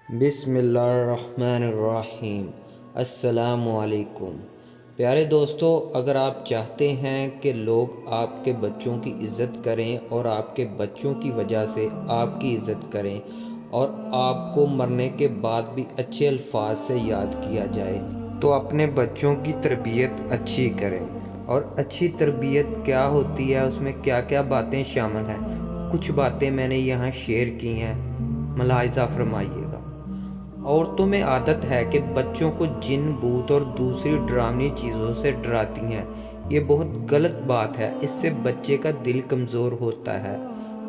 बिस्मिल्लाहिर्रहमानिर्रहीम। अस्सलामु अलैकुम। प्यारे दोस्तों, अगर आप चाहते हैं कि लोग आपके बच्चों की इज़्ज़त करें और आपके बच्चों की वजह से आपकी इज़्ज़त करें और आपको मरने के बाद भी अच्छे अल्फाज से याद किया जाए, तो अपने बच्चों की तरबियत अच्छी करें। और अच्छी तरबियत क्या होती है, उसमें क्या क्या बातें शामिल हैं, कुछ बातें मैंने यहाँ शेयर की हैं, मुलाहिज़ा फरमाइएगा। औरतों में आदत है कि बच्चों को जिन, भूत और दूसरी डरावनी चीज़ों से डराती हैं। ये बहुत गलत बात है, इससे बच्चे का दिल कमज़ोर होता है।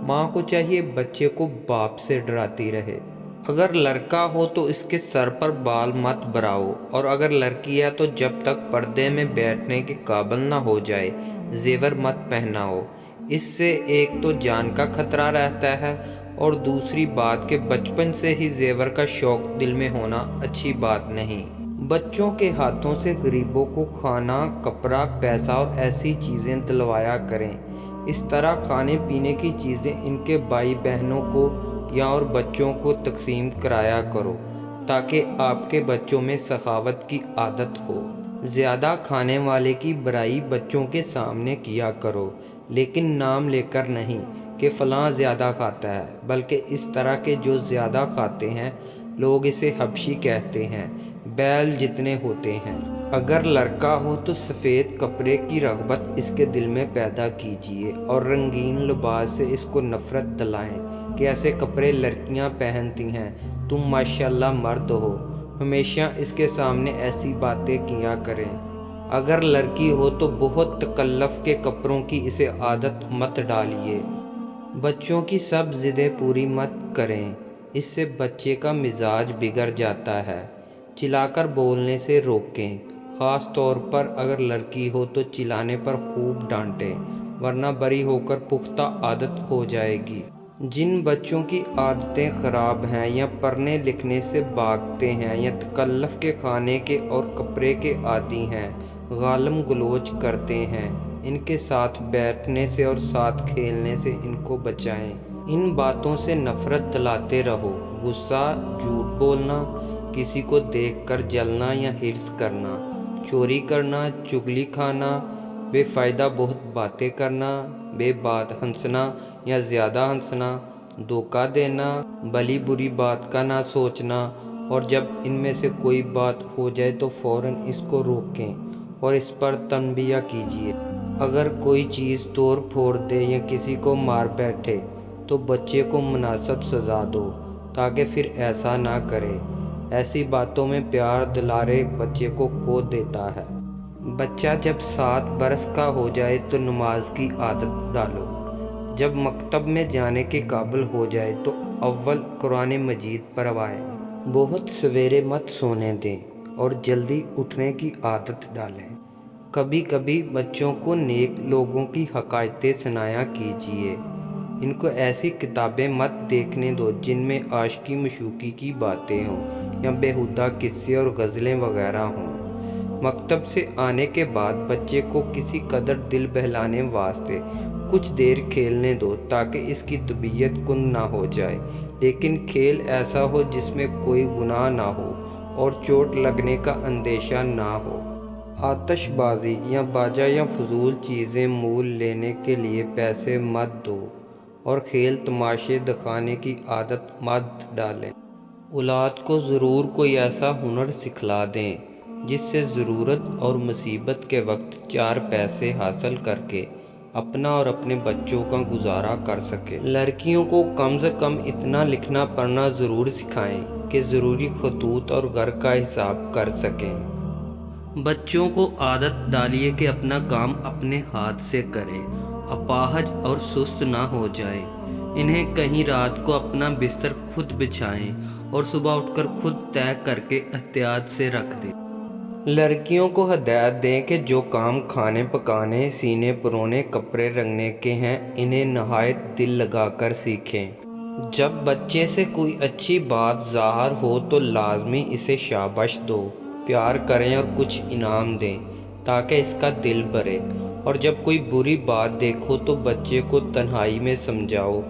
माँ को चाहिए बच्चे को बाप से डराती रहे। अगर लड़का हो तो इसके सर पर बाल मत बढ़ाओ, और अगर लड़की है तो जब तक पर्दे में बैठने के काबिल ना हो जाए जेवर मत पहनाओ। इससे एक तो जान का खतरा रहता है, और दूसरी बात कि बचपन से ही जेवर का शौक दिल में होना अच्छी बात नहीं। बच्चों के हाथों से गरीबों को खाना, कपड़ा, पैसा और ऐसी चीज़ें दिलवाया करें। इस तरह खाने पीने की चीज़ें इनके भाई बहनों को या और बच्चों को तकसीम कराया करो, ताकि आपके बच्चों में सखावत की आदत हो। ज़्यादा खाने वाले की बुराई बच्चों के सामने किया करो, लेकिन नाम लेकर नहीं कि फ़लाँ ज़्यादा खाता है, बल्कि इस तरह के जो ज़्यादा खाते हैं लोग इसे हबशी कहते हैं, बैल जितने होते हैं। अगर लड़का हो तो सफ़ेद कपड़े की रग़बत इसके दिल में पैदा कीजिए और रंगीन लिबास से इसको नफ़रत दिलाएं कि ऐसे कपड़े लड़कियां पहनती हैं, तुम माशाल्लाह मर्द हो। हमेशा इसके सामने ऐसी बातें किया करें। अगर लड़की हो तो बहुत तकल्लुफ़ के कपड़ों की इसे आदत मत डालिए। बच्चों की सब ज़िदें पूरी मत करें, इससे बच्चे का मिजाज बिगड़ जाता है। चिल्लाकर बोलने से रोकें, ख़ास तौर पर अगर लड़की हो तो चिल्लाने पर खूब डांटें, वरना बड़ी होकर पुख्ता आदत हो जाएगी। जिन बच्चों की आदतें ख़राब हैं या पढ़ने लिखने से भागते हैं या तकल्लुफ़ के खाने के और कपड़े के आदी हैं, गालम गलोच करते हैं, इनके साथ बैठने से और साथ खेलने से इनको बचाएं। इन बातों से नफ़रत दिलाते रहो। गुस्सा, झूठ बोलना, किसी को देखकर जलना या हिर्स करना, चोरी करना, चुगली खाना, बेफ़ायदा बहुत बातें करना, बेबात हंसना या ज़्यादा हंसना, धोखा देना, भली बुरी बात का ना सोचना, और जब इनमें से कोई बात हो जाए तो फ़ौरन इसको रोकें और इस पर तंबिया कीजिए। अगर कोई चीज़ तोड़ फोड़ दे या किसी को मार बैठे तो बच्चे को मुनासिब सज़ा दो, ताकि फिर ऐसा ना करे। ऐसी बातों में प्यार दुलारे बच्चे को खो देता है। बच्चा जब 7 बरस का हो जाए तो नमाज की आदत डालो। जब मकतब में जाने के काबिल हो जाए तो अव्वल कुरान मजीद पढ़वाएं। बहुत सवेरे मत सोने दें और जल्दी उठने की आदत डालें। कभी कभी बच्चों को नेक लोगों की हकायतें सुनाया कीजिए। इनको ऐसी किताबें मत देखने दो जिनमें आशिकी मशूकी की बातें हों या बेहुदा किस्से और गज़लें वगैरह हों। मकतब से आने के बाद बच्चे को किसी कदर दिल बहलाने वास्ते कुछ देर खेलने दो, ताकि इसकी तबीयत कुंद ना हो जाए, लेकिन खेल ऐसा हो जिसमें कोई गुनाह ना हो और चोट लगने का अंदेशा ना हो। आतिशबाजी या बाजा या फजूल चीज़ें मूल लेने के लिए पैसे मत दो, और खेल तमाशे दिखाने की आदत मत डालें। औलाद को ज़रूर कोई ऐसा हुनर सिखला दें जिससे ज़रूरत और मुसीबत के वक्त 4 पैसे हासिल करके अपना और अपने बच्चों का गुजारा कर सके। लड़कियों को कम से कम इतना लिखना पढ़ना ज़रूर सिखाएं कि ज़रूरी खतूत और घर का हिसाब कर सकें। बच्चों को आदत डालिए कि अपना काम अपने हाथ से करें, अपाहज और सुस्त ना हो जाए। इन्हें कहीं रात को अपना बिस्तर खुद बिछाएं और सुबह उठकर खुद तय करके एहतियात से रख दें। लड़कियों को हदायत दें कि जो काम खाने पकाने, सीने परोने, कपड़े रंगने के हैं, इन्हें नहायत दिल लगाकर सीखें। जब बच्चे से कोई अच्छी बात ज़ाहिर हो तो लाजमी इसे शाबाश दो, प्यार करें और कुछ इनाम दें ताकि इसका दिल भरे। और जब कोई बुरी बात देखो तो बच्चे को तन्हाई में समझाओ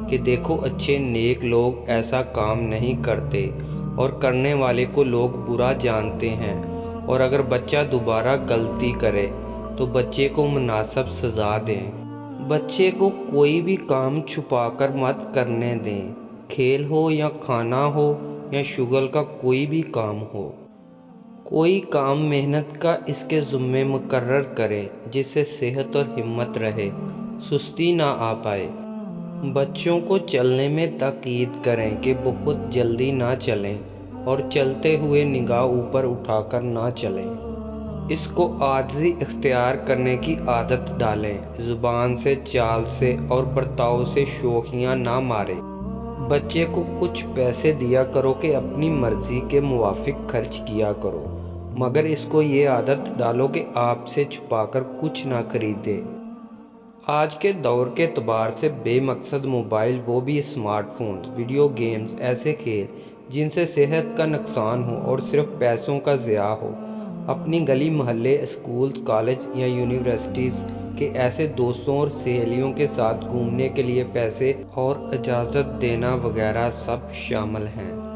कि देखो अच्छे नेक लोग ऐसा काम नहीं करते, اور کرنے والے کو لوگ برا جانتے ہیں، اور اگر بچہ دوبارہ غلطی کرے تو بچے کو مناسب سزا دیں۔ بچے کو کوئی بھی کام چھپا کر مت کرنے دیں، کھیل ہو یا کھانا ہو یا شغل کا کوئی بھی کام ہو۔ کوئی کام محنت کا اس کے ذمے مقرر کرے جس سے صحت اور ہمت رہے، سستی نہ آ پائے۔ بچوں کو چلنے میں تاکید کریں کہ بہت جلدی نہ چلیں اور چلتے ہوئے نگاہ اوپر اٹھا کر نہ چلیں۔ اس کو عاجزی اختیار کرنے کی عادت ڈالیں، زبان سے، چال سے اور برتاؤ سے شوخیاں نہ ماریں۔ بچے کو کچھ پیسے دیا کرو کہ اپنی مرضی کے موافق خرچ کیا کرو، مگر اس کو یہ عادت ڈالو کہ آپ سے چھپا کر کچھ نہ خریدے۔ آج کے دور کے اعتبار سے بے مقصد موبائل، وہ بھی اسمارٹ فونز، ویڈیو گیمز، ایسے کھیل جن سے صحت کا نقصان ہو اور صرف پیسوں کا ضیاع ہو۔ اپنی گلی محلے، اسکول، کالج یا یونیورسٹیز کے ایسے دوستوں اور سہیلیوں کے ساتھ گھومنے کے لیے پیسے اور اجازت دینا وغیرہ سب شامل ہیں۔